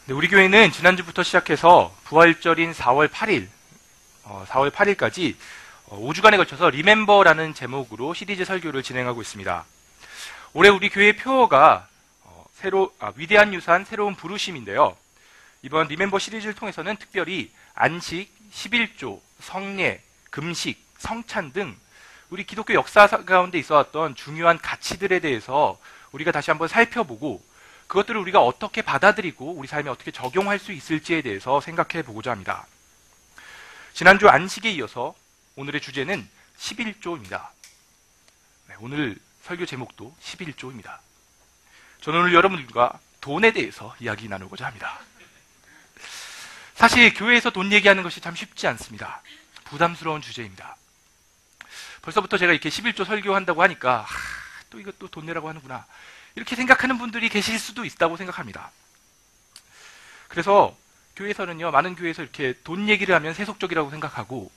네, 우리 교회는 지난주부터 시작해서 부활절인 4월 8일까지 5주간에 걸쳐서 리멤버라는 제목으로 시리즈 설교를 진행하고 있습니다. 올해 우리 교회의 표어가 위대한 유산, 새로운 부르심인데요. 이번 리멤버 시리즈를 통해서는 특별히 안식, 11조, 성례, 금식, 성찬 등 우리 기독교 역사 가운데 있어왔던 중요한 가치들에 대해서 우리가 다시 한번 살펴보고 그것들을 우리가 어떻게 받아들이고 우리 삶에 어떻게 적용할 수 있을지에 대해서 생각해 보고자 합니다. 지난주 안식에 이어서 오늘의 주제는 11조입니다. 네, 오늘 설교 제목도 11조입니다. 저는 오늘 여러분들과 돈에 대해서 이야기 나누고자 합니다. 사실 교회에서 돈 얘기하는 것이 참 쉽지 않습니다. 부담스러운 주제입니다. 벌써부터 제가 이렇게 11조 설교한다고 하니까 또 이것도 돈 내라고 하는구나 이렇게 생각하는 분들이 계실 수도 있다고 생각합니다. 그래서 교회에서는요, 많은 교회에서 이렇게 돈 얘기를 하면 세속적이라고 생각하고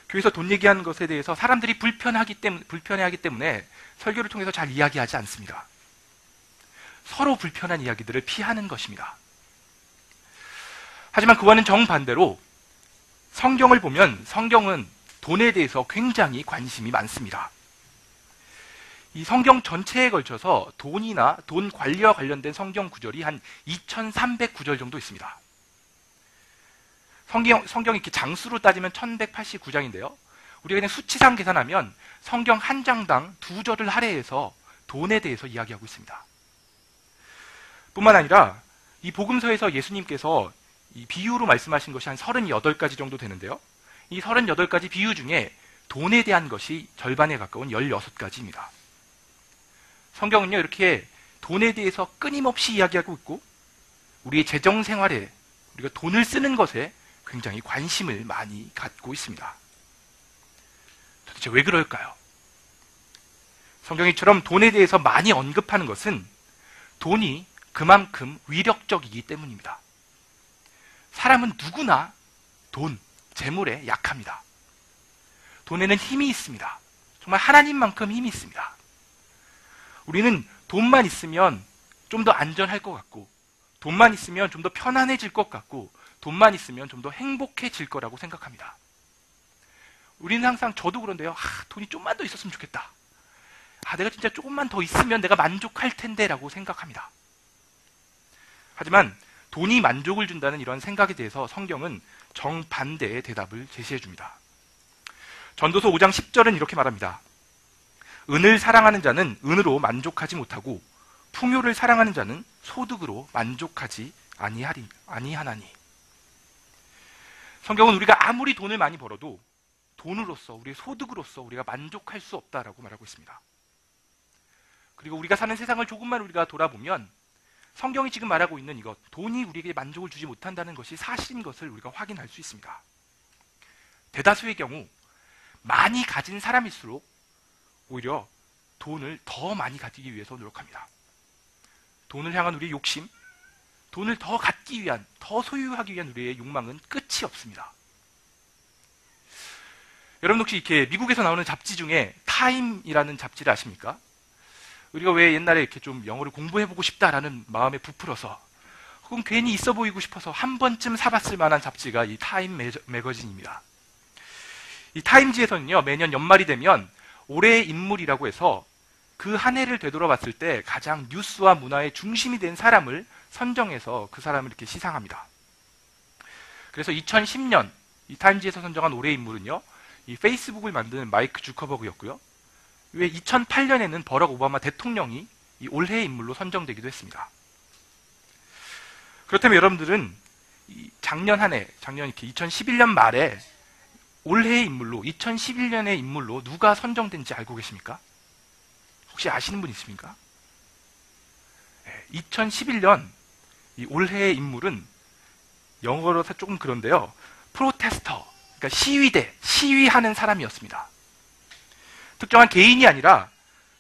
교회에서 돈 얘기하는 것에 대해서 사람들이 불편해하기 때문에 설교를 통해서 잘 이야기하지 않습니다. 서로 불편한 이야기들을 피하는 것입니다. 하지만 그와는 정반대로 성경을 보면 성경은 돈에 대해서 굉장히 관심이 많습니다. 이 성경 전체에 걸쳐서 돈이나 돈 관리와 관련된 성경 구절이 한 2300구절 정도 있습니다. 성경이 이렇게 장수로 따지면 1189장인데요. 우리가 그냥 수치상 계산하면 성경 한 장당 2절을 할애해서 돈에 대해서 이야기하고 있습니다. 뿐만 아니라 이 복음서에서 예수님께서 이 비유로 말씀하신 것이 한 38가지 정도 되는데요. 이 38가지 비유 중에 돈에 대한 것이 절반에 가까운 16가지입니다. 성경은요, 이렇게 돈에 대해서 끊임없이 이야기하고 있고 우리의 재정 생활에 우리가 돈을 쓰는 것에 굉장히 관심을 많이 갖고 있습니다. 도대체 왜 그럴까요? 성경이처럼 돈에 대해서 많이 언급하는 것은 돈이 그만큼 위력적이기 때문입니다. 사람은 누구나 돈, 재물에 약합니다. 돈에는 힘이 있습니다. 정말 하나님만큼 힘이 있습니다. 우리는 돈만 있으면 좀 더 안전할 것 같고 돈만 있으면 좀 더 편안해질 것 같고 돈만 있으면 좀 더 행복해질 거라고 생각합니다. 우리는 항상, 저도 그런데요, 돈이 좀만 더 있었으면 좋겠다. 내가 진짜 조금만 더 있으면 내가 만족할 텐데 라고 생각합니다. 하지만 돈이 만족을 준다는 이런 생각에 대해서 성경은 정반대의 대답을 제시해 줍니다. 전도서 5장 10절은 이렇게 말합니다. 은을 사랑하는 자는 은으로 만족하지 못하고 풍요를 사랑하는 자는 소득으로 만족하지 아니하나니. 성경은 우리가 아무리 돈을 많이 벌어도 돈으로서, 우리의 소득으로서 우리가 만족할 수 없다라고 말하고 있습니다. 그리고 우리가 사는 세상을 조금만 우리가 돌아보면 성경이 지금 말하고 있는 이것, 돈이 우리에게 만족을 주지 못한다는 것이 사실인 것을 우리가 확인할 수 있습니다. 대다수의 경우 많이 가진 사람일수록 오히려 돈을 더 많이 가지기 위해서 노력합니다. 돈을 향한 우리의 욕심, 돈을 더 갖기 위한, 더 소유하기 위한 우리의 욕망은 끝이 없습니다. 여러분 혹시 이렇게 미국에서 나오는 잡지 중에 타임이라는 잡지를 아십니까? 우리가 왜 옛날에 이렇게 좀 영어를 공부해보고 싶다라는 마음에 부풀어서 혹은 괜히 있어 보이고 싶어서 한 번쯤 사봤을 만한 잡지가 이 타임 매거진입니다. 이 타임지에서는요, 매년 연말이 되면 올해의 인물이라고 해서 그 한 해를 되돌아봤을 때 가장 뉴스와 문화의 중심이 된 사람을 선정해서 그 사람을 이렇게 시상합니다. 그래서 2010년 이 타임지에서 선정한 올해의 인물은요, 이 페이스북을 만든 마이크 주커버그였고요. 왜 2008년에는 버락 오바마 대통령이 이 올해의 인물로 선정되기도 했습니다. 그렇다면 여러분들은 작년 이렇게 2011년 말에 올해의 인물로, 2011년의 인물로 누가 선정된지 알고 계십니까? 혹시 아시는 분 있습니까? 2011년 이 올해의 인물은 영어로서 조금 그런데요, 프로테스터, 그러니까 시위하는 사람이었습니다. 특정한 개인이 아니라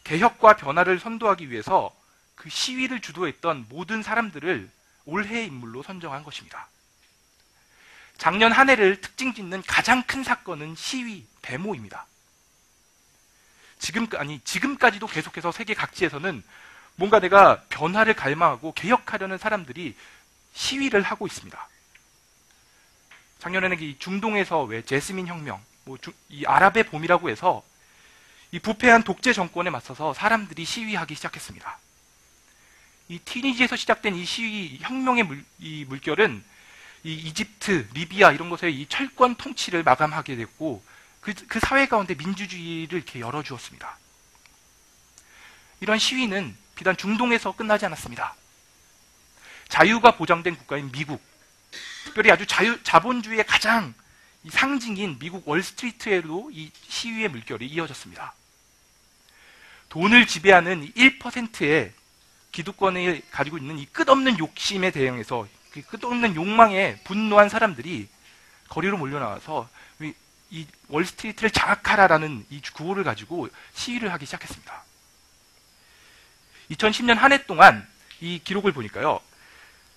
개혁과 변화를 선도하기 위해서 그 시위를 주도했던 모든 사람들을 올해의 인물로 선정한 것입니다. 작년 한 해를 특징 짓는 가장 큰 사건은 시위, 데모입니다. 지금까지도 계속해서 세계 각지에서는 뭔가 내가 변화를 갈망하고 개혁하려는 사람들이 시위를 하고 있습니다. 작년에는 이 중동에서 왜 제스민 혁명, 이 아랍의 봄이라고 해서 이 부패한 독재 정권에 맞서서 사람들이 시위하기 시작했습니다. 이 티니지에서 시작된 이 시위 혁명의 이 물결은 이 이집트, 리비아 이런 곳의 이 철권 통치를 마감하게 됐고 그 사회 가운데 민주주의를 이렇게 열어주었습니다. 이런 시위는 비단 중동에서 끝나지 않았습니다. 자유가 보장된 국가인 미국, 특별히 아주 자본주의의 가장 이 상징인 미국 월스트리트에도 이 시위의 물결이 이어졌습니다. 돈을 지배하는 1%의 기득권을 가지고 있는 이 끝없는 욕심에 대응해서 그 끝없는 욕망에 분노한 사람들이 거리로 몰려나와서 이 월스트리트를 장악하라라는 이 구호를 가지고 시위를 하기 시작했습니다. 2010년 한 해 동안 이 기록을 보니까요.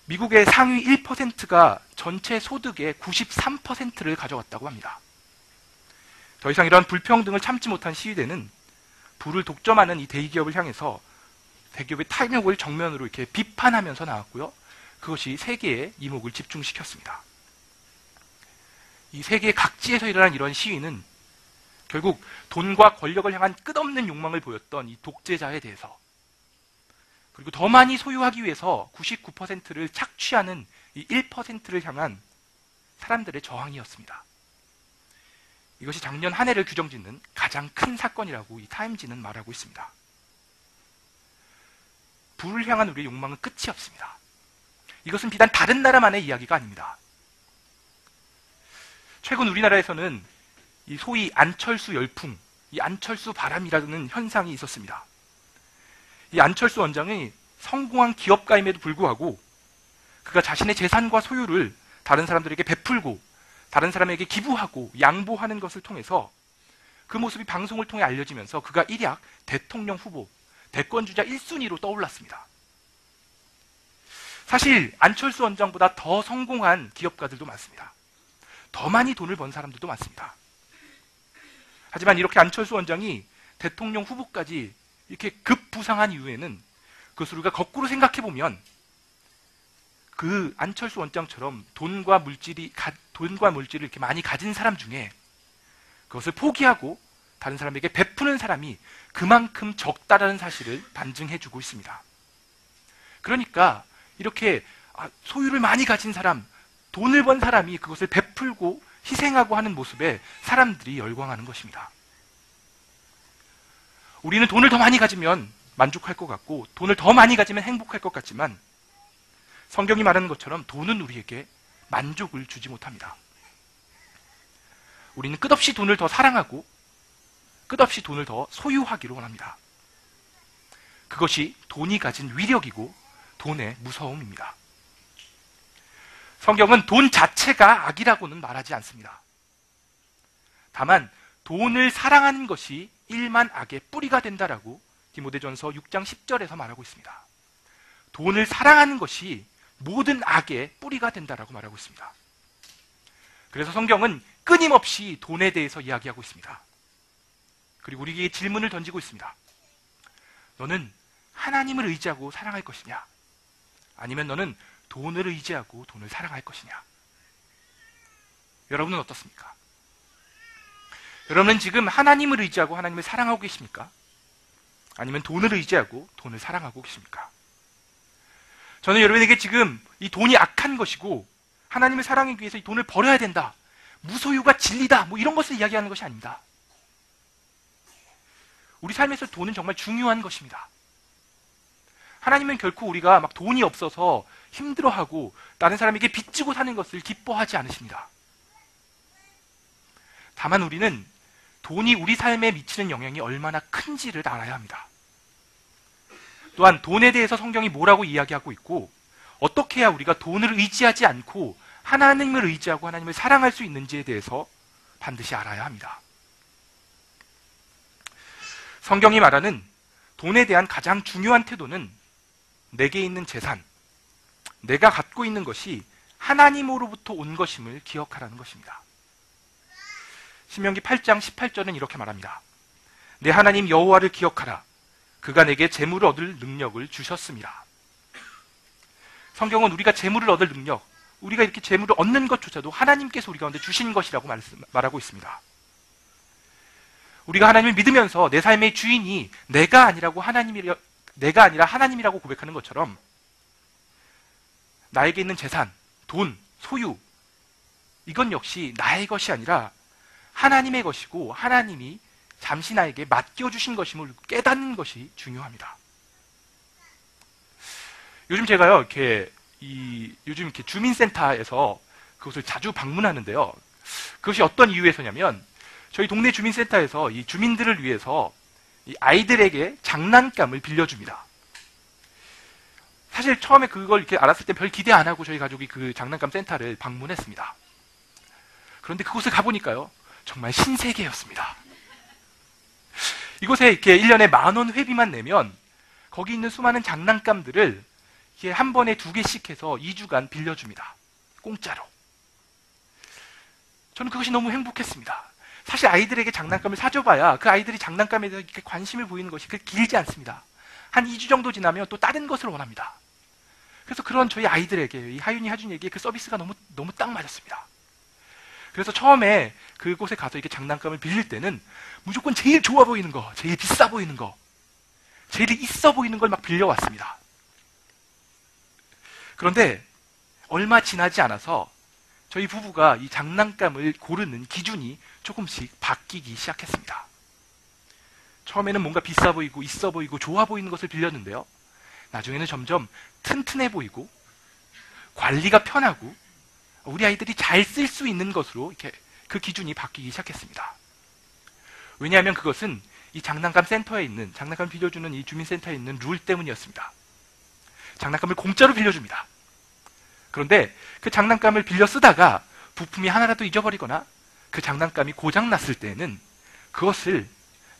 미국의 상위 1%가 전체 소득의 93%를 가져갔다고 합니다. 더 이상 이런 불평등을 참지 못한 시위대는 부를 독점하는 이 대기업을 향해서 대기업의 탐욕을 정면으로 이렇게 비판하면서 나왔고요. 그것이 세계의 이목을 집중시켰습니다. 이 세계 각지에서 일어난 이런 시위는 결국 돈과 권력을 향한 끝없는 욕망을 보였던 이 독재자에 대해서, 그리고 더 많이 소유하기 위해서 99%를 착취하는 이 1%를 향한 사람들의 저항이었습니다. 이것이 작년 한 해를 규정짓는 가장 큰 사건이라고 이 타임지는 말하고 있습니다. 부를 향한 우리의 욕망은 끝이 없습니다. 이것은 비단 다른 나라만의 이야기가 아닙니다. 최근 우리나라에서는 이 소위 안철수 열풍, 이 안철수 바람이라는 현상이 있었습니다. 이 안철수 원장이 성공한 기업가임에도 불구하고 그가 자신의 재산과 소유를 다른 사람들에게 베풀고 다른 사람에게 기부하고 양보하는 것을 통해서 그 모습이 방송을 통해 알려지면서 그가 일약 대통령 후보, 대권주자 1순위로 떠올랐습니다. 사실 안철수 원장보다 더 성공한 기업가들도 많습니다. 더 많이 돈을 번 사람들도 많습니다. 하지만 이렇게 안철수 원장이 대통령 후보까지 이렇게 급부상한 이유에는 그것을 우리가 거꾸로 생각해보면 그 안철수 원장처럼 돈과 물질을 이렇게 많이 가진 사람 중에 그것을 포기하고 다른 사람에게 베푸는 사람이 그만큼 적다라는 사실을 반증해주고 있습니다. 그러니까 이렇게 소유를 많이 가진 사람, 돈을 번 사람이 그것을 베풀고 희생하고 하는 모습에 사람들이 열광하는 것입니다. 우리는 돈을 더 많이 가지면 만족할 것 같고 돈을 더 많이 가지면 행복할 것 같지만 성경이 말하는 것처럼 돈은 우리에게 만족을 주지 못합니다. 우리는 끝없이 돈을 더 사랑하고 끝없이 돈을 더 소유하기를 원합니다. 그것이 돈이 가진 위력이고 돈의 무서움입니다. 성경은 돈 자체가 악이라고는 말하지 않습니다. 다만 돈을 사랑하는 것이 일만 악의 뿌리가 된다라고 디모데전서 6장 10절에서 말하고 있습니다. 돈을 사랑하는 것이 모든 악의 뿌리가 된다라고 말하고 있습니다. 그래서 성경은 끊임없이 돈에 대해서 이야기하고 있습니다. 그리고 우리에게 질문을 던지고 있습니다. 너는 하나님을 의지하고 사랑할 것이냐? 아니면 너는 돈을 의지하고 돈을 사랑할 것이냐? 여러분은 어떻습니까? 여러분은 지금 하나님을 의지하고 하나님을 사랑하고 계십니까? 아니면 돈을 의지하고 돈을 사랑하고 계십니까? 저는 여러분에게 지금 이 돈이 악한 것이고 하나님을 사랑하기 위해서 이 돈을 버려야 된다, 무소유가 진리다, 이런 것을 이야기하는 것이 아닙니다. 우리 삶에서 돈은 정말 중요한 것입니다. 하나님은 결코 우리가 막 돈이 없어서 힘들어하고 다른 사람에게 빚지고 사는 것을 기뻐하지 않으십니다. 다만 우리는 돈이 우리 삶에 미치는 영향이 얼마나 큰지를 알아야 합니다. 또한 돈에 대해서 성경이 뭐라고 이야기하고 있고 어떻게 해야 우리가 돈을 의지하지 않고 하나님을 의지하고 하나님을 사랑할 수 있는지에 대해서 반드시 알아야 합니다. 성경이 말하는 돈에 대한 가장 중요한 태도는 내게 있는 재산, 내가 갖고 있는 것이 하나님으로부터 온 것임을 기억하라는 것입니다. 신명기 8장 18절은 이렇게 말합니다. 내 하나님 여호와를 기억하라. 그가 내게 재물을 얻을 능력을 주셨습니다. 성경은 우리가 재물을 얻을 능력, 우리가 이렇게 재물을 얻는 것조차도 하나님께서 우리 가운데 주신 것이라고 말하고 있습니다. 우리가 하나님을 믿으면서 내 삶의 주인이 내가 아니라 하나님이라고 고백하는 것처럼 나에게 있는 재산, 돈, 소유, 이건 역시 나의 것이 아니라 하나님의 것이고 하나님이 잠시 나에게 맡겨주신 것임을 깨닫는 것이 중요합니다. 요즘 제가요, 요즘 이렇게 주민센터에서 그것을 자주 방문하는데요. 그것이 어떤 이유에서냐면, 저희 동네 주민센터에서 이 주민들을 위해서 이 아이들에게 장난감을 빌려줍니다. 사실 처음에 그걸 이렇게 알았을 때 별 기대 안 하고 저희 가족이 그 장난감 센터를 방문했습니다. 그런데 그곳을 가보니까요, 정말 신세계였습니다. 이곳에 이렇게 1년에 10,000원 회비만 내면 거기 있는 수많은 장난감들을 이렇게 한 번에 2개씩 해서 2주간 빌려줍니다. 공짜로. 저는 그것이 너무 행복했습니다. 사실 아이들에게 장난감을 사줘봐야 그 아이들이 장난감에 대해서 이렇게 관심을 보이는 것이 그렇게 길지 않습니다. 한 2주 정도 지나면 또 다른 것을 원합니다. 그래서 그런 저희 아이들에게, 이 하윤이, 하준이에게 그 서비스가 너무 딱 맞았습니다. 그래서 처음에 그곳에 가서 이렇게 장난감을 빌릴 때는 무조건 제일 좋아 보이는 거, 제일 비싸 보이는 거, 제일 있어 보이는 걸 막 빌려왔습니다. 그런데 얼마 지나지 않아서 저희 부부가 이 장난감을 고르는 기준이 조금씩 바뀌기 시작했습니다. 처음에는 뭔가 비싸 보이고 있어 보이고 좋아 보이는 것을 빌렸는데요. 나중에는 점점 튼튼해 보이고 관리가 편하고 우리 아이들이 잘 쓸 수 있는 것으로 이렇게 그 기준이 바뀌기 시작했습니다. 왜냐하면 그것은 이 장난감 센터에 있는, 장난감 빌려주는 이 주민센터에 있는 룰 때문이었습니다. 장난감을 공짜로 빌려줍니다. 그런데 그 장난감을 빌려 쓰다가 부품이 하나라도 잊어버리거나 그 장난감이 고장났을 때에는 그것을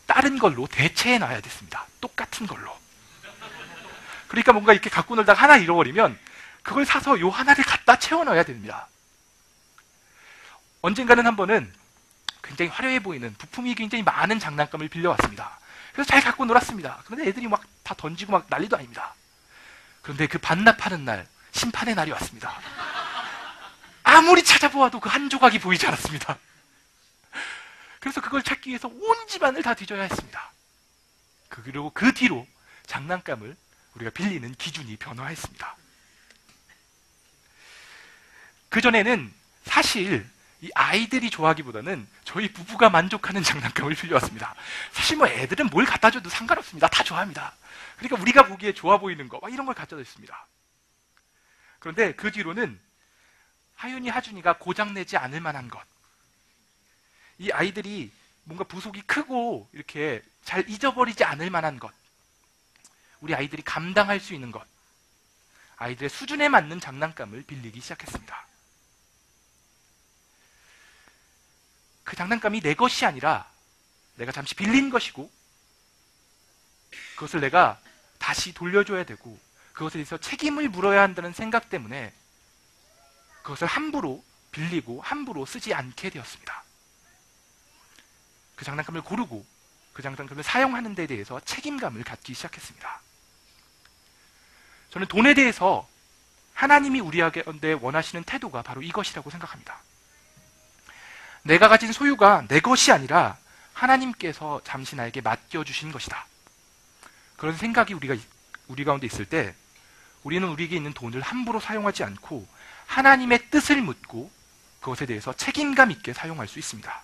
다른 걸로 대체해 놔야 됐습니다. 똑같은 걸로. 그러니까 뭔가 이렇게 갖고 놀다가 하나 잃어버리면 그걸 사서 요 하나를 갖다 채워 넣어야 됩니다. 언젠가는 한 번은 굉장히 화려해 보이는 부품이 굉장히 많은 장난감을 빌려왔습니다. 그래서 잘 갖고 놀았습니다. 그런데 애들이 막 다 던지고 막 난리도 아닙니다. 그런데 그 반납하는 날, 심판의 날이 왔습니다. 아무리 찾아보아도 그 한 조각이 보이지 않았습니다. 그래서 그걸 찾기 위해서 온 집안을 다 뒤져야 했습니다. 그리고 그 뒤로 장난감을 우리가 빌리는 기준이 변화했습니다. 그전에는 사실 이 아이들이 좋아하기보다는 저희 부부가 만족하는 장난감을 빌려왔습니다. 사실 뭐 애들은 뭘 갖다 줘도 상관없습니다. 다 좋아합니다. 그러니까 우리가 보기에 좋아 보이는 거, 막 이런 걸 갖다 줬습니다. 그런데 그 뒤로는 하윤이, 하준이가 고장내지 않을 만한 것, 이 아이들이 뭔가 부속이 크고 이렇게 잘 잊어버리지 않을 만한 것, 우리 아이들이 감당할 수 있는 것, 아이들의 수준에 맞는 장난감을 빌리기 시작했습니다. 그 장난감이 내 것이 아니라 내가 잠시 빌린 것이고 그것을 내가 다시 돌려줘야 되고 그것에 대해서 책임을 물어야 한다는 생각 때문에 그것을 함부로 빌리고 함부로 쓰지 않게 되었습니다. 그 장난감을 고르고 그 장난감을 사용하는 데 대해서 책임감을 갖기 시작했습니다. 저는 돈에 대해서 하나님이 우리에게 원하시는 태도가 바로 이것이라고 생각합니다. 내가 가진 소유가 내 것이 아니라 하나님께서 잠시 나에게 맡겨주신 것이다. 그런 생각이 우리 가운데 있을 때 우리는 우리에게 있는 돈을 함부로 사용하지 않고 하나님의 뜻을 묻고 그것에 대해서 책임감 있게 사용할 수 있습니다.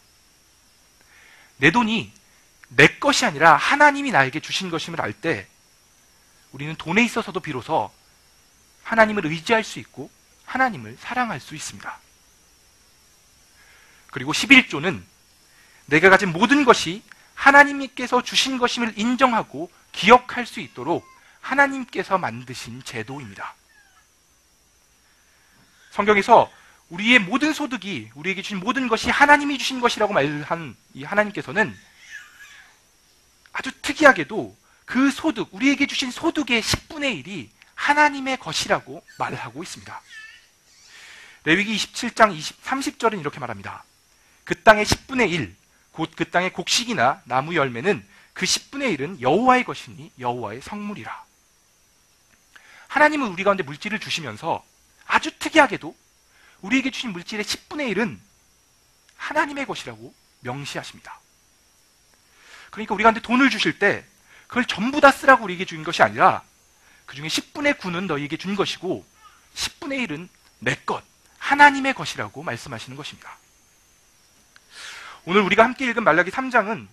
내 돈이 내 것이 아니라 하나님이 나에게 주신 것임을 알 때 우리는 돈에 있어서도 비로소 하나님을 의지할 수 있고 하나님을 사랑할 수 있습니다. 그리고 11조는 내가 가진 모든 것이 하나님께서 주신 것임을 인정하고 기억할 수 있도록 하나님께서 만드신 제도입니다. 성경에서 우리의 모든 소득이, 우리에게 주신 모든 것이 하나님이 주신 것이라고 말한 이 하나님께서는 아주 특이하게도 그 소득, 우리에게 주신 소득의 10분의 1이 하나님의 것이라고 말하고 있습니다. 레위기 27장 30절은 이렇게 말합니다. 그 땅의 10분의 1, 곧 그 땅의 곡식이나 나무 열매는 그 10분의 1은 여호와의 것이니 여호와의 성물이라. 하나님은 우리 가운데 물질을 주시면서 아주 특이하게도 우리에게 주신 물질의 10분의 1은 하나님의 것이라고 명시하십니다. 그러니까 우리 가운데 돈을 주실 때 그걸 전부 다 쓰라고 우리에게 준 것이 아니라 그 중에 10분의 9는 너희에게 준 것이고 10분의 1은 내 것, 하나님의 것이라고 말씀하시는 것입니다. 오늘 우리가 함께 읽은 말라기 3장은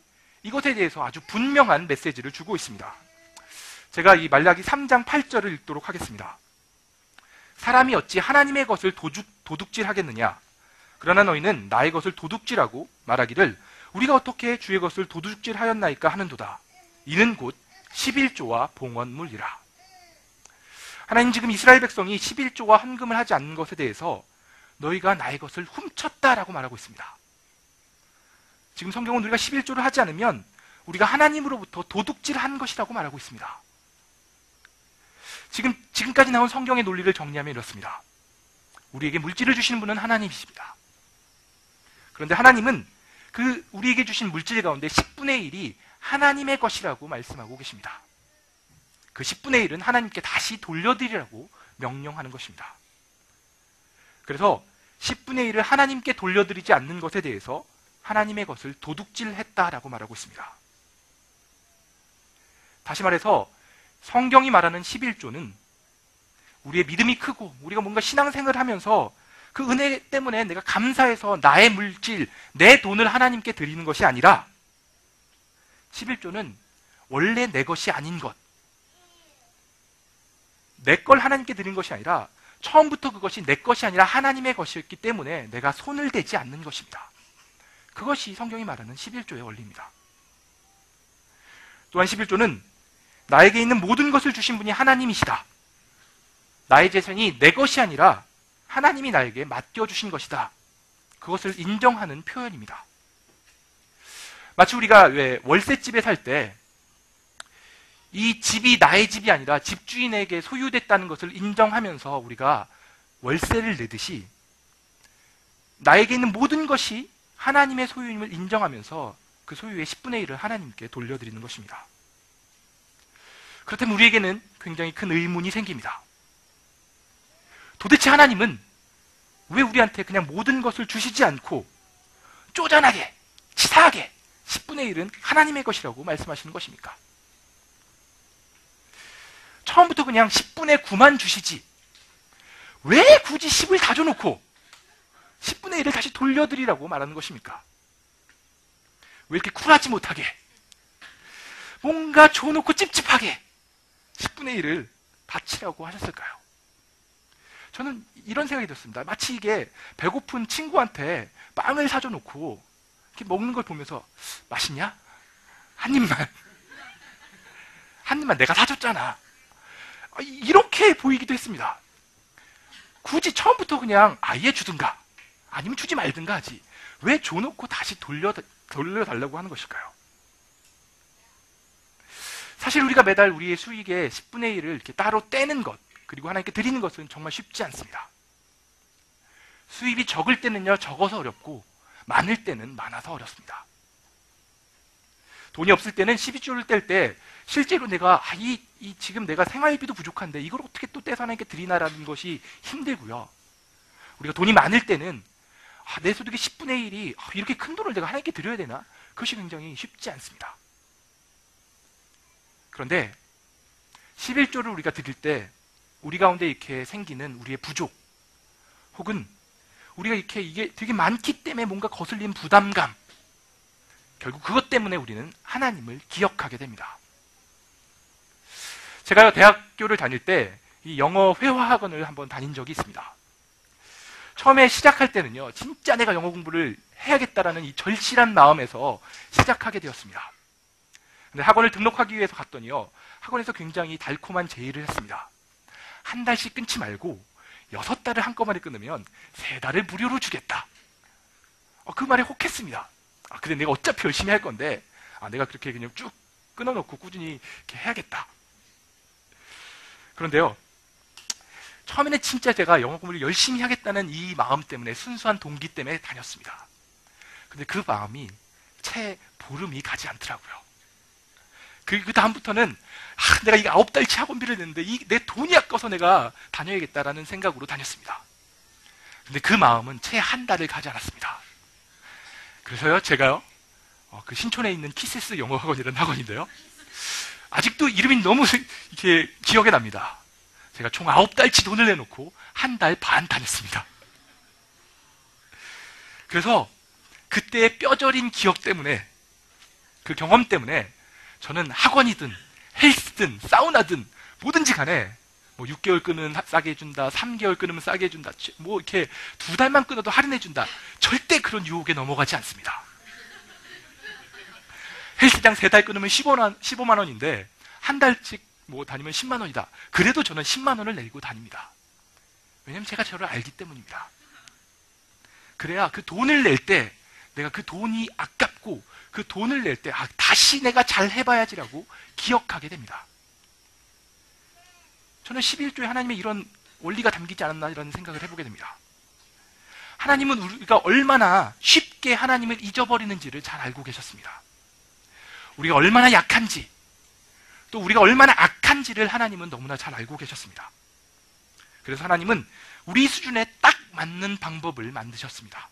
이것에 대해서 아주 분명한 메시지를 주고 있습니다. 제가 이 말라기 3장 8절을 읽도록 하겠습니다. 사람이 어찌 하나님의 것을 도둑질하겠느냐? 그러나 너희는 나의 것을 도둑질하고 말하기를 우리가 어떻게 주의 것을 도둑질하였나이까 하는도다. 이는 곧 11조와 봉헌물이라. 하나님 지금 이스라엘 백성이 11조와 헌금을 하지 않는 것에 대해서 너희가 나의 것을 훔쳤다라고 말하고 있습니다. 지금 성경은 우리가 11조를 하지 않으면 우리가 하나님으로부터 도둑질한 것이라고 말하고 있습니다. 지금까지 나온 성경의 논리를 정리하면 이렇습니다. 우리에게 물질을 주시는 분은 하나님이십니다. 그런데 하나님은 그 우리에게 주신 물질 가운데 10분의 1이 하나님의 것이라고 말씀하고 계십니다. 그 10분의 1은 하나님께 다시 돌려드리라고 명령하는 것입니다. 그래서 10분의 1을 하나님께 돌려드리지 않는 것에 대해서 하나님의 것을 도둑질했다라고 말하고 있습니다. 다시 말해서 성경이 말하는 11조는 우리의 믿음이 크고 우리가 뭔가 신앙생활을 하면서 그 은혜 때문에 내가 감사해서 나의 물질, 내 돈을 하나님께 드리는 것이 아니라 11조는 원래 내 것이 아닌 것, 내 걸 하나님께 드린 것이 아니라 처음부터 그것이 내 것이 아니라 하나님의 것이었기 때문에 내가 손을 대지 않는 것입니다. 그것이 성경이 말하는 11조의 원리입니다. 또한 11조는 나에게 있는 모든 것을 주신 분이 하나님이시다. 나의 재산이 내 것이 아니라 하나님이 나에게 맡겨주신 것이다. 그것을 인정하는 표현입니다. 마치 우리가 왜 월세집에 살 때 이 집이 나의 집이 아니라 집주인에게 소유됐다는 것을 인정하면서 우리가 월세를 내듯이 나에게 있는 모든 것이 하나님의 소유임을 인정하면서 그 소유의 10분의 1을 하나님께 돌려드리는 것입니다. 그렇다면 우리에게는 굉장히 큰 의문이 생깁니다. 도대체 하나님은 왜 우리한테 그냥 모든 것을 주시지 않고 쪼잔하게, 치사하게 10분의 1은 하나님의 것이라고 말씀하시는 것입니까? 처음부터 그냥 10분의 9만 주시지 왜 굳이 10을 다 줘놓고 10분의 1을 다시 돌려드리라고 말하는 것입니까? 왜 이렇게 쿨하지 못하게 뭔가 줘놓고 찝찝하게 10분의 1을 바치라고 하셨을까요? 저는 이런 생각이 들었습니다. 마치 이게 배고픈 친구한테 빵을 사줘놓고 이렇게 먹는 걸 보면서 맛있냐? 한 입만 내가 사줬잖아. 이렇게 보이기도 했습니다. 굳이 처음부터 그냥 아예 주든가 아니면 주지 말든가 하지 왜 줘놓고 다시 돌려달라고 하는 것일까요? 사실 우리가 매달 우리의 수익의 10분의 1을 이렇게 따로 떼는 것 그리고 하나님께 드리는 것은 정말 쉽지 않습니다. 수입이 적을 때는요 적어서 어렵고 많을 때는 많아서 어렵습니다. 돈이 없을 때는 12조를 뗄 때 실제로 내가 지금 내가 생활비도 부족한데 이걸 어떻게 또 떼서 하나님께 드리나라는 것이 힘들고요. 우리가 돈이 많을 때는 내 소득의 10분의 1이 이렇게 큰 돈을 내가 하나님께 드려야 되나? 그것이 굉장히 쉽지 않습니다. 그런데 11조를 우리가 드릴 때 우리 가운데 이렇게 생기는 우리의 부족 혹은 우리가 이게 되게 많기 때문에 뭔가 거슬린 부담감 결국 그것 때문에 우리는 하나님을 기억하게 됩니다. 제가 대학교를 다닐 때 이 영어 회화학원을 한번 다닌 적이 있습니다. 처음에 시작할 때는요 진짜 내가 영어 공부를 해야겠다라는 이 절실한 마음에서 시작하게 되었습니다. 근데 학원을 등록하기 위해서 갔더니요 학원에서 굉장히 달콤한 제의를 했습니다. 한 달씩 끊지 말고 6달을 한꺼번에 끊으면 3달을 무료로 주겠다. 그 말에 혹했습니다. 근데 내가 어차피 열심히 할 건데 내가 그렇게 그냥 쭉 끊어놓고 꾸준히 이렇게 해야겠다. 그런데요 처음에는 진짜 제가 영어 공부를 열심히 하겠다는 이 마음 때문에 순수한 동기 때문에 다녔습니다. 근데 그 마음이 채 보름이 가지 않더라고요. 그 다음부터는 내가 이 9달치 학원비를 냈는데 내 돈이 아까워서 내가 다녀야겠다라는 생각으로 다녔습니다. 근데 그 마음은 채 한 달을 가지 않았습니다. 그래서요, 제가요, 그 신촌에 있는 키세스 영어학원이라는 학원인데요. 아직도 이름이 너무 이렇게 기억에 납니다. 제가 총 9달치 돈을 내놓고 한 달 반 다녔습니다. 그래서 그때의 뼈저린 기억 때문에, 그 경험 때문에 저는 학원이든 헬스든 사우나든 뭐든지 간에 6개월 끊으면 싸게 해준다, 3개월 끊으면 싸게 해준다, 이렇게 2달만 끊어도 할인해준다. 절대 그런 유혹에 넘어가지 않습니다. 헬스장 3달 끊으면 15만 원인데 한 달씩 다니면 10만 원이다. 그래도 저는 10만 원을 내고 다닙니다. 왜냐면 제가 저를 알기 때문입니다. 그래야 그 돈을 낼 때 내가 그 돈이 아깝고 그 돈을 낼 때 다시 내가 잘 해봐야지라고 기억하게 됩니다. 저는 11조에 하나님의 이런 원리가 담기지 않았나 이런 생각을 해보게 됩니다. 하나님은 우리가 얼마나 쉽게 하나님을 잊어버리는지를 잘 알고 계셨습니다. 우리가 얼마나 약한지, 또 우리가 얼마나 악한지를 하나님은 너무나 잘 알고 계셨습니다. 그래서 하나님은 우리 수준에 딱 맞는 방법을 만드셨습니다.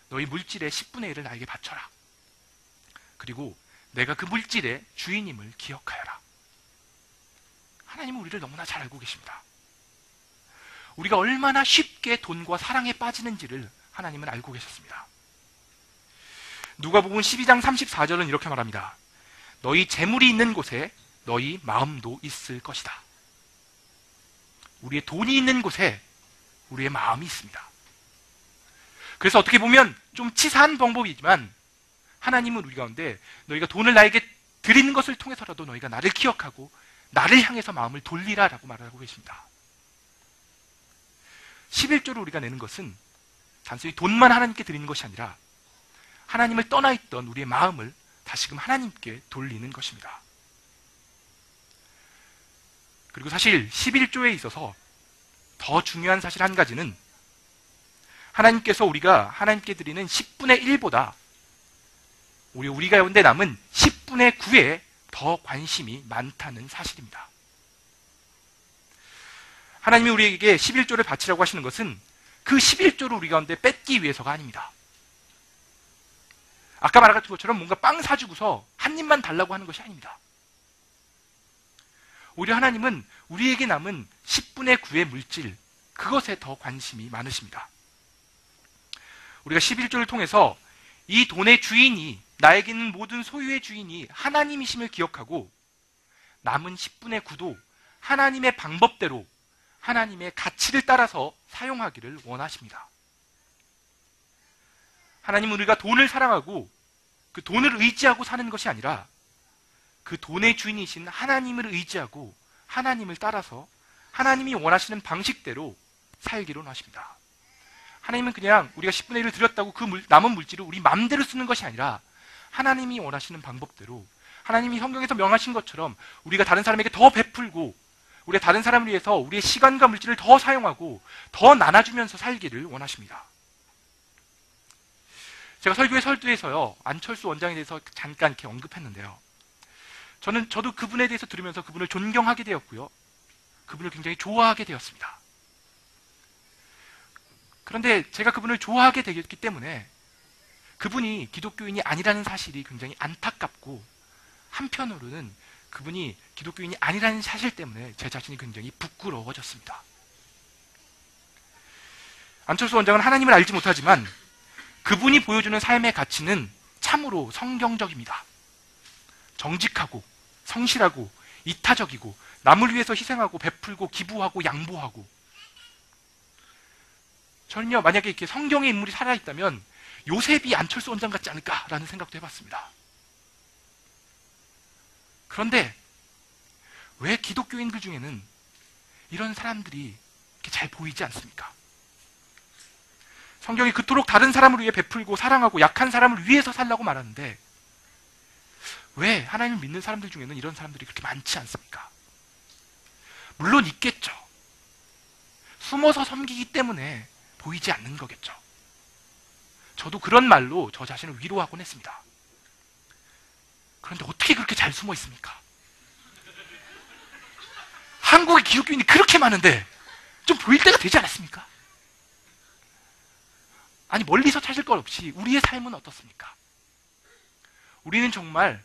너희 물질의 10분의 1을 나에게 바쳐라. 그리고 내가 그 물질의 주인임을 기억하여라. 하나님은 우리를 너무나 잘 알고 계십니다. 우리가 얼마나 쉽게 돈과 사랑에 빠지는지를 하나님은 알고 계셨습니다. 누가복음 12장 34절은 이렇게 말합니다. 너희 재물이 있는 곳에 너희 마음도 있을 것이다. 우리의 돈이 있는 곳에 우리의 마음이 있습니다. 그래서 어떻게 보면 좀 치사한 방법이지만 하나님은 우리 가운데 너희가 돈을 나에게 드리는 것을 통해서라도 너희가 나를 기억하고 나를 향해서 마음을 돌리라라고 말하고 계십니다. 11조를 우리가 내는 것은 단순히 돈만 하나님께 드리는 것이 아니라 하나님을 떠나 있던 우리의 마음을 다시금 하나님께 돌리는 것입니다. 그리고 사실 11조에 있어서 더 중요한 사실 한 가지는 하나님께서 우리가 하나님께 드리는 10분의 1보다 우리 가운데 남은 10분의 9에 더 관심이 많다는 사실입니다. 하나님이 우리에게 11조를 바치라고 하시는 것은 그 11조를 우리 가운데 뺏기 위해서가 아닙니다. 아까 말한 것처럼 뭔가 빵 사주고서 한 입만 달라고 하는 것이 아닙니다. 오히려 하나님은 우리에게 남은 10분의 9의 물질, 그것에 더 관심이 많으십니다. 우리가 11조를 통해서 이 돈의 주인이, 나에게 있는 모든 소유의 주인이 하나님이심을 기억하고 남은 10분의 9도 하나님의 방법대로 하나님의 가치를 따라서 사용하기를 원하십니다. 하나님은 우리가 돈을 사랑하고 그 돈을 의지하고 사는 것이 아니라 그 돈의 주인이신 하나님을 의지하고 하나님을 따라서 하나님이 원하시는 방식대로 살기로 하십니다. 하나님은 그냥 우리가 10분의 1을 드렸다고 그 남은 물질을 우리 마음대로 쓰는 것이 아니라 하나님이 원하시는 방법대로, 하나님이 성경에서 명하신 것처럼 우리가 다른 사람에게 더 베풀고 우리가 다른 사람을 위해서 우리의 시간과 물질을 더 사용하고 더 나눠주면서 살기를 원하십니다. 제가 설교의 설두에서요, 안철수 원장에 대해서 잠깐 이렇게 언급했는데요. 저도 그분에 대해서 들으면서 그분을 존경하게 되었고요. 그분을 굉장히 좋아하게 되었습니다. 그런데 제가 그분을 좋아하게 되었기 때문에 그분이 기독교인이 아니라는 사실이 굉장히 안타깝고, 한편으로는 그분이 기독교인이 아니라는 사실 때문에 제 자신이 굉장히 부끄러워졌습니다. 안철수 원장은 하나님을 알지 못하지만 그분이 보여주는 삶의 가치는 참으로 성경적입니다. 정직하고 성실하고 이타적이고 남을 위해서 희생하고 베풀고 기부하고 양보하고, 저는요, 만약에 이렇게 성경의 인물이 살아있다면 요셉이 안철수 원장 같지 않을까라는 생각도 해봤습니다. 그런데 왜 기독교인들 중에는 이런 사람들이 이렇게 잘 보이지 않습니까? 성경이 그토록 다른 사람을 위해 베풀고 사랑하고 약한 사람을 위해서 살라고 말하는데 왜 하나님을 믿는 사람들 중에는 이런 사람들이 그렇게 많지 않습니까? 물론 있겠죠. 숨어서 섬기기 때문에 보이지 않는 거겠죠. 저도 그런 말로 저 자신을 위로하곤 했습니다. 그런데 어떻게 그렇게 잘 숨어 있습니까? 한국의 기독교인이 그렇게 많은데 좀 보일 때가 되지 않았습니까? 아니, 멀리서 찾을 것 없이 우리의 삶은 어떻습니까? 우리는 정말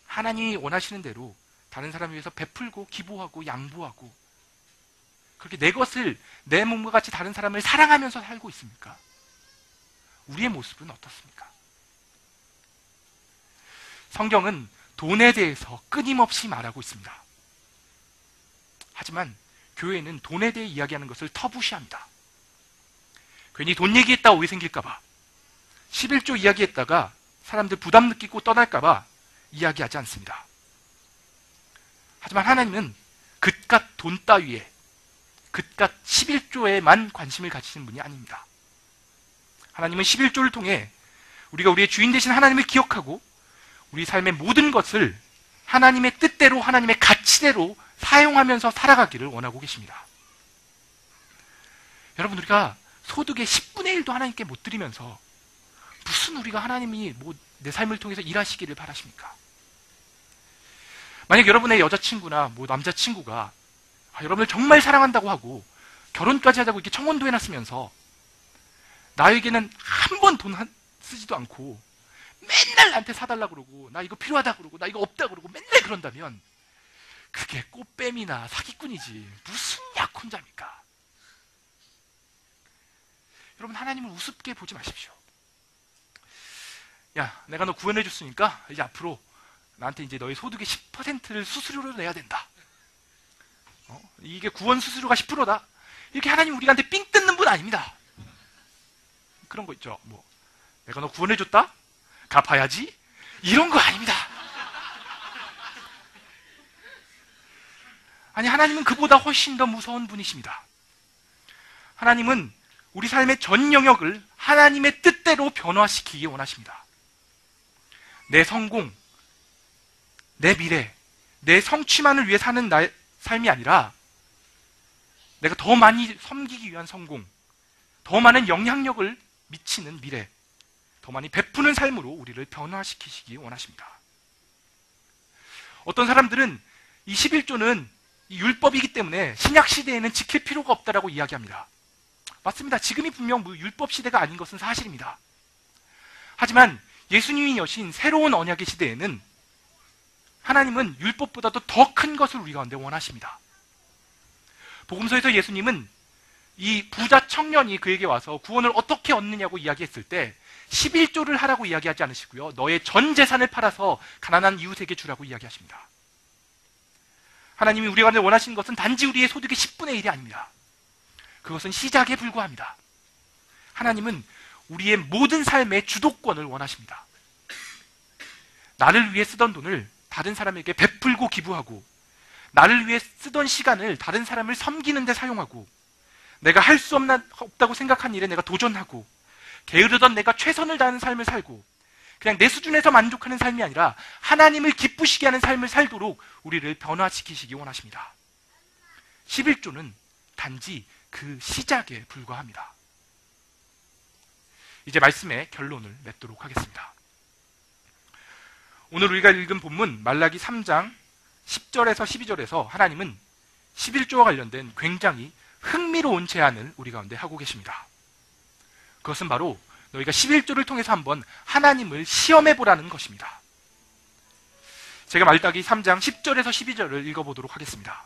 하나님이 원하시는 대로 다른 사람을 위해서 베풀고 기부하고 양보하고 그렇게 내 것을 내 몸과 같이 다른 사람을 사랑하면서 살고 있습니까? 우리의 모습은 어떻습니까? 성경은 돈에 대해서 끊임없이 말하고 있습니다. 하지만 교회는 돈에 대해 이야기하는 것을 터부시합니다. 괜히 돈 얘기했다가 오해 생길까봐, 11조 이야기했다가 사람들 부담 느끼고 떠날까봐 이야기하지 않습니다. 하지만 하나님은 그깟 돈 따위에, 그깟 11조에만 관심을 가지시는 분이 아닙니다. 하나님은 11조를 통해 우리가 우리의 주인 되신 하나님을 기억하고 우리 삶의 모든 것을 하나님의 뜻대로, 하나님의 가치대로 사용하면서 살아가기를 원하고 계십니다. 여러분, 우리가 소득의 10분의 1도 하나님께 못 드리면서 무슨 우리가 하나님이 내 삶을 통해서 일하시기를 바라십니까? 만약 여러분의 여자친구나 남자친구가 여러분을 정말 사랑한다고 하고 결혼까지 하자고 이렇게 청혼도 해놨으면서 나에게는 한 번 돈 쓰지도 않고 맨날 나한테 사달라고 그러고 나 이거 필요하다 그러고 나 이거 없다 그러고 맨날 그런다면 그게 꽃뱀이나 사기꾼이지 무슨 약혼자입니까? 여러분, 하나님을 우습게 보지 마십시오. 야, 내가 너 구원해 줬으니까 이제 앞으로 나한테 이제 너의 소득의 10%를 수수료로 내야 된다. 이게 구원 수수료가 10%다. 이렇게 하나님 우리한테 삥 뜯는 분 아닙니다. 그런 거 있죠. 내가 너 구원해 줬다? 갚아야지? 이런 거 아닙니다. 아니, 하나님은 그보다 훨씬 더 무서운 분이십니다. 하나님은 우리 삶의 전 영역을 하나님의 뜻대로 변화시키기 원하십니다. 내 성공, 내 미래, 내 성취만을 위해 사는 나의 삶이 아니라 내가 더 많이 섬기기 위한 성공, 더 많은 영향력을 미치는 미래, 더 많이 베푸는 삶으로 우리를 변화시키시기 원하십니다. 어떤 사람들은 이 11조는 율법이기 때문에 신약시대에는 지킬 필요가 없다라고 이야기합니다. 맞습니다. 지금이 분명 율법 시대가 아닌 것은 사실입니다. 하지만 예수님이 여신 새로운 언약의 시대에는 하나님은 율법보다도 더 큰 것을 우리 가운데 원하십니다. 복음서에서 예수님은 이 부자 청년이 그에게 와서 구원을 어떻게 얻느냐고 이야기했을 때 11조를 하라고 이야기하지 않으시고요. 너의 전 재산을 팔아서 가난한 이웃에게 주라고 이야기하십니다. 하나님이 우리 가운데 원하시는 것은 단지 우리의 소득의 10분의 1이 아닙니다. 그것은 시작에 불과합니다. 하나님은 우리의 모든 삶의 주도권을 원하십니다. 나를 위해 쓰던 돈을 다른 사람에게 베풀고 기부하고, 나를 위해 쓰던 시간을 다른 사람을 섬기는 데 사용하고, 내가 할 수 없다고 생각한 일에 내가 도전하고, 게으르던 내가 최선을 다하는 삶을 살고, 그냥 내 수준에서 만족하는 삶이 아니라 하나님을 기쁘시게 하는 삶을 살도록 우리를 변화시키시기 원하십니다. 11조는 단지 그 시작에 불과합니다. 이제 말씀의 결론을 맺도록 하겠습니다. 오늘 우리가 읽은 본문 말라기 3장 10절에서 12절에서 하나님은 11조와 관련된 굉장히 흥미로운 제안을 우리 가운데 하고 계십니다. 그것은 바로 너희가 11조를 통해서 한번 하나님을 시험해보라는 것입니다. 제가 말라기 3장 10절에서 12절을 읽어보도록 하겠습니다.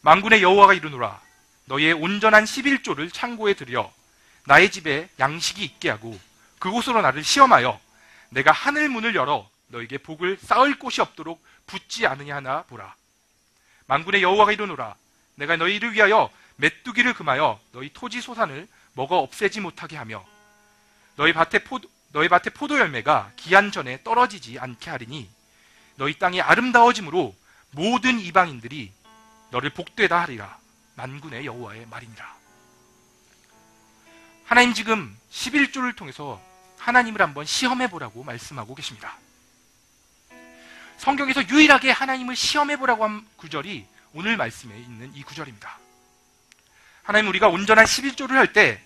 만군의 여호와가 이르노라. 너희의 온전한 11조를 창고에 들여 나의 집에 양식이 있게 하고 그곳으로 나를 시험하여 내가 하늘 문을 열어 너희에게 복을 쌓을 곳이 없도록 붙지 않으냐 하나 보라. 만군의 여호와가 이르노라. 내가 너희를 위하여 메뚜기를 금하여 너희 토지 소산을 먹어 없애지 못하게 하며 너희 밭의 포도 열매가 기한 전에 떨어지지 않게 하리니 너희 땅이 아름다워짐으로 모든 이방인들이 너를 복되다 하리라. 만군의 여호와의 말이니라. 하나님 지금 11조를 통해서 하나님을 한번 시험해보라고 말씀하고 계십니다. 성경에서 유일하게 하나님을 시험해보라고 한 구절이 오늘 말씀에 있는 이 구절입니다. 하나님, 우리가 온전한 11조를 할 때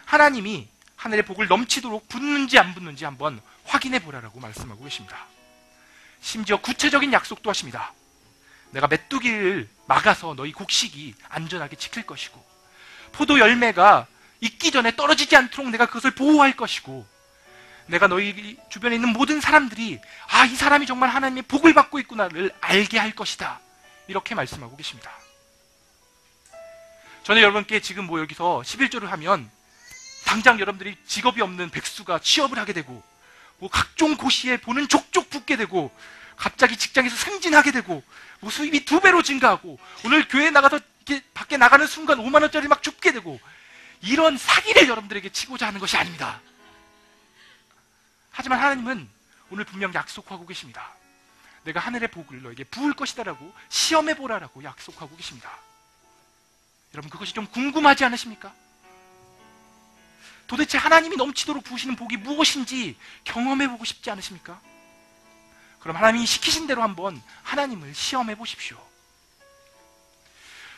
하나님이 하늘의 복을 넘치도록 붙는지 안 붙는지 한번 확인해 보라라고 말씀하고 계십니다. 심지어 구체적인 약속도 하십니다. 내가 메뚜기를 막아서 너희 곡식이 안전하게 지킬 것이고, 포도 열매가 익기 전에 떨어지지 않도록 내가 그것을 보호할 것이고, 내가 너희 주변에 있는 모든 사람들이 아, 이 사람이 정말 하나님의 복을 받고 있구나를 알게 할 것이다. 이렇게 말씀하고 계십니다. 저는 여러분께 지금 여기서 11조를 하면 당장 여러분들이 직업이 없는 백수가 취업을 하게 되고, 각종 고시에 보는 족족 붙게 되고, 갑자기 직장에서 승진하게 되고, 수입이 2배로 증가하고, 오늘 교회에 나가서 이렇게 밖에 나가는 순간 5만 원짜리 막 줍게 되고, 이런 사기를 여러분들에게 치고자 하는 것이 아닙니다. 하지만 하나님은 오늘 분명 약속하고 계십니다. 내가 하늘의 복을 너에게 부을 것이다라고, 시험해보라라고 약속하고 계십니다. 여러분, 그것이 좀 궁금하지 않으십니까? 도대체 하나님이 넘치도록 부으시는 복이 무엇인지 경험해보고 싶지 않으십니까? 그럼 하나님이 시키신 대로 한번 하나님을 시험해 보십시오.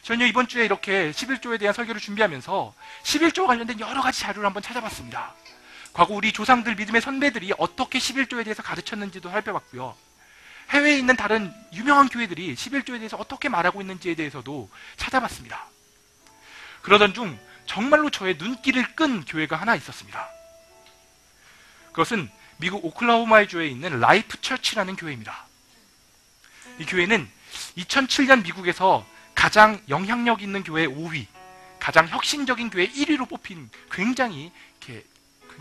저는요, 이번 주에 이렇게 11조에 대한 설교를 준비하면서 11조와 관련된 여러 가지 자료를 한번 찾아봤습니다. 과거 우리 조상들, 믿음의 선배들이 어떻게 11조에 대해서 가르쳤는지도 살펴봤고요. 해외에 있는 다른 유명한 교회들이 11조에 대해서 어떻게 말하고 있는지에 대해서도 찾아봤습니다. 그러던 중 정말로 저의 눈길을 끈 교회가 하나 있었습니다. 그것은 미국 오클라호마주에 있는 라이프 처치라는 교회입니다. 이 교회는 2007년 미국에서 가장 영향력 있는 교회 5위, 가장 혁신적인 교회 1위로 뽑힌 굉장히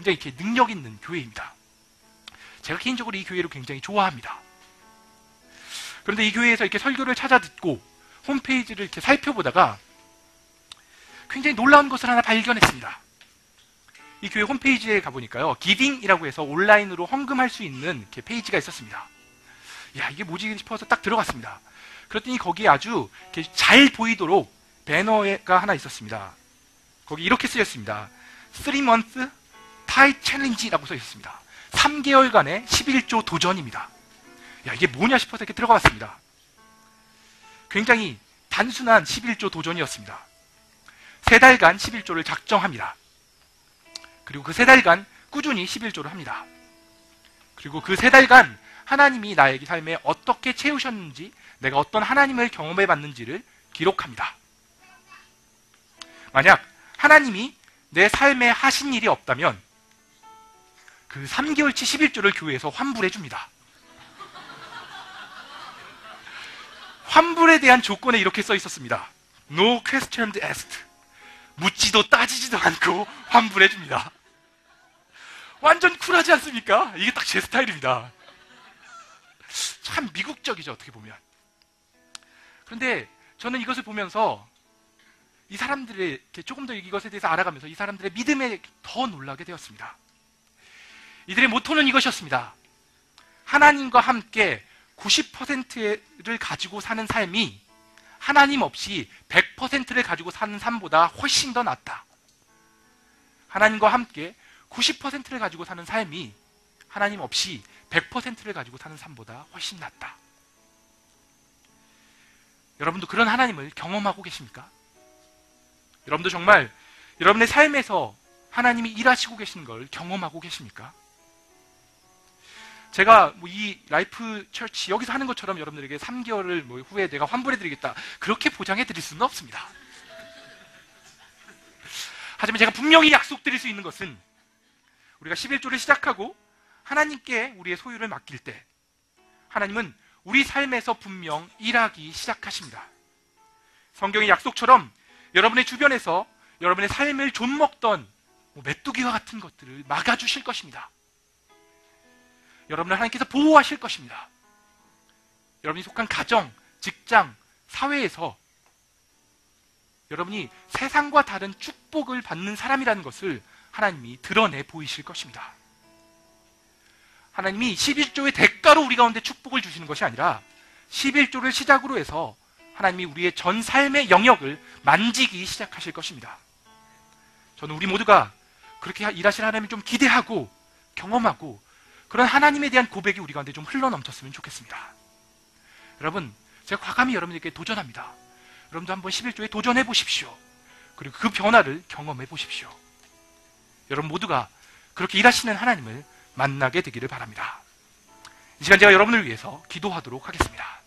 이렇게 능력 있는 교회입니다. 제가 개인적으로 이 교회를 굉장히 좋아합니다. 그런데 이 교회에서 이렇게 설교를 찾아 듣고 홈페이지를 이렇게 살펴보다가 굉장히 놀라운 것을 하나 발견했습니다. 이 교회 홈페이지에 가보니까요, 기빙이라고 해서 온라인으로 헌금할 수 있는 이렇게 페이지가 있었습니다. 야, 이게 뭐지 싶어서 딱 들어갔습니다. 그랬더니 거기에 아주 이렇게 잘 보이도록 배너가 하나 있었습니다. 거기 이렇게 쓰였습니다. 3month tithe challenge라고 써 있었습니다. 3개월간의 11조 도전입니다. 야, 이게 뭐냐 싶어서 이렇게 들어가봤습니다. 굉장히 단순한 11조 도전이었습니다. 3달간 11조를 작정합니다. 그리고 그 3달간 꾸준히 11조를 합니다. 그리고 그 3달간 하나님이 나에게 삶에 어떻게 채우셨는지, 내가 어떤 하나님을 경험해 봤는지를 기록합니다. 만약 하나님이 내 삶에 하신 일이 없다면 그 3개월치 11조를 교회에서 환불해 줍니다. 환불에 대한 조건에 이렇게 써 있었습니다. No questions asked. 묻지도 따지지도 않고 환불해 줍니다. 완전 쿨하지 않습니까? 이게 딱 제 스타일입니다. 참 미국적이죠, 어떻게 보면. 그런데 저는 이것을 보면서 이 사람들의, 조금 더 이것에 대해서 알아가면서 이 사람들의 믿음에 더 놀라게 되었습니다. 이들의 모토는 이것이었습니다. 하나님과 함께 90%를 가지고 사는 삶이 하나님 없이 100%를 가지고 사는 삶보다 훨씬 더 낫다. 하나님과 함께 90%를 가지고 사는 삶이 하나님 없이 100%를 가지고 사는 삶보다 훨씬 낫다. 여러분도 그런 하나님을 경험하고 계십니까? 여러분도 정말 여러분의 삶에서 하나님이 일하시고 계시는 걸 경험하고 계십니까? 제가 이 라이프 처치 여기서 하는 것처럼 여러분들에게 3개월을 후에 내가 환불해드리겠다, 그렇게 보장해드릴 수는 없습니다. 하지만 제가 분명히 약속드릴 수 있는 것은 우리가 11조를 시작하고 하나님께 우리의 소유를 맡길 때 하나님은 우리 삶에서 분명 일하기 시작하십니다. 성경의 약속처럼 여러분의 주변에서 여러분의 삶을 좀먹던 메뚜기와 같은 것들을 막아주실 것입니다. 여러분을 하나님께서 보호하실 것입니다. 여러분이 속한 가정, 직장, 사회에서 여러분이 세상과 다른 축복을 받는 사람이라는 것을 하나님이 드러내 보이실 것입니다. 하나님이 11조의 대가로 우리 가운데 축복을 주시는 것이 아니라 11조를 시작으로 해서 하나님이 우리의 전 삶의 영역을 만지기 시작하실 것입니다. 저는 우리 모두가 그렇게 일하실 하나님을 좀 기대하고 경험하고 그런 하나님에 대한 고백이 우리 가운데 좀 흘러넘쳤으면 좋겠습니다. 여러분, 제가 과감히 여러분에게 도전합니다. 여러분도 한번 11조에 도전해 보십시오. 그리고 그 변화를 경험해 보십시오. 여러분 모두가 그렇게 일하시는 하나님을 만나게 되기를 바랍니다. 이 시간 제가 여러분을 위해서 기도하도록 하겠습니다.